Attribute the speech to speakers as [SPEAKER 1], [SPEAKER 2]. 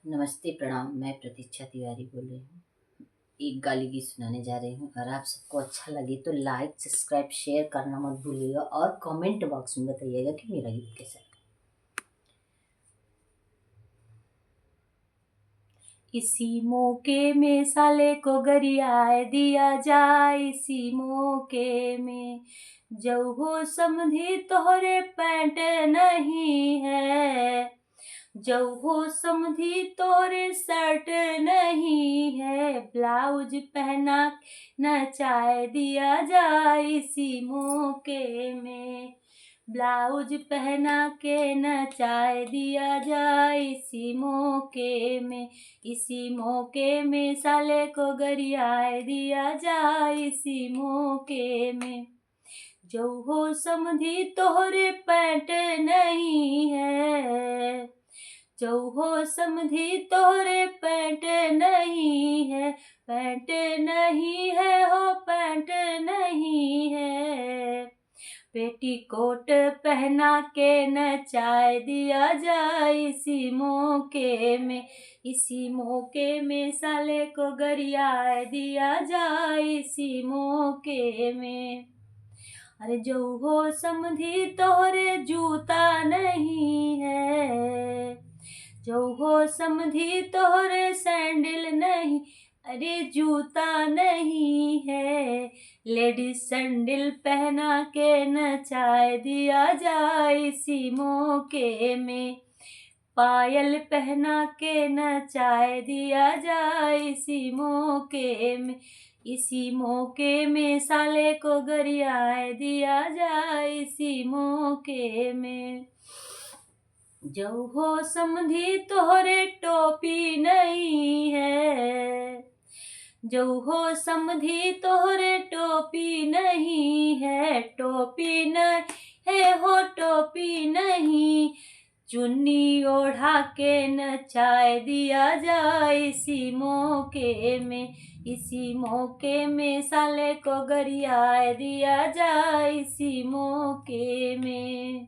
[SPEAKER 1] नमस्ते प्रणाम। मैं प्रतीक्षा तिवारी बोल रही हूँ। एक गाली गीत सुनाने जा रही हूँ। अगर आप सबको अच्छा लगे तो लाइक सब्सक्राइब शेयर करना मत भूलिएगा और कमेंट बॉक्स में बताइएगा कि मेरा गीत कैसा है। इसी मौके में साले को गरियाए दिया जाए, इसी मौके में जो हो समझी तोहरे पैंट नहीं है, जो हो समझी तोरे शर्ट नहीं है, ब्लाउज पहना नचाए दिया जाए इसी मौके में, ब्लाउज पहना के नचाए दिया जाए इसी मौके में, इसी मौके में साले को गरियाए दिया जाए इसी मौके में, जो हो समझी तोहरे पैंट नहीं है, जो हो समझी तोरे पैंट नहीं है, पैंट नहीं है हो पैंट नहीं है, पेटीकोट पहना के नचाए दिया जाए इसी मौके में, इसी मौके में साले को गरियाए दिया जाए इसी मौके में। अरे जो हो समझी तोहरे जूता नहीं है, जो हो समझी तोहरे सैंडल नहीं, अरे जूता नहीं है, लेडीज सैंडल पहना के नचाए दिया जाए इसी मौके में, पायल पहना के नचाए दिया जाए इसी मौके में, इसी मौके में साले को गरियाए दिया जाए इसी मौके में। जो हो समझी तोहरे टोपी नहीं है, जो हो समझी तोहरे टोपी नहीं है, टोपी नहीं है हो टोपी नहीं, चुन्नी ओढ़ा के नचाए दिया जाए इसी मौके में, इसी मौके में साले को गरियाए दिया जाए इसी मौके में।